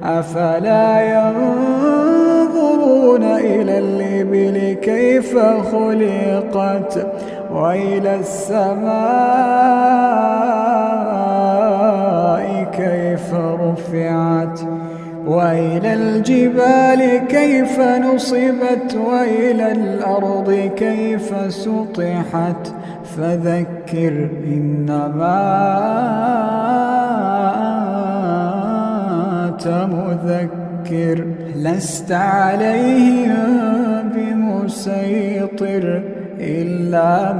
أفلا ينظرون إلى الإبل كيف خلقت وإلى السماء كيف رفعت وإلى الجبال كيف نصبت وإلى الأرض كيف سطحت فذكر إنما أنت مذكر لست عليهم بمسيطر إلا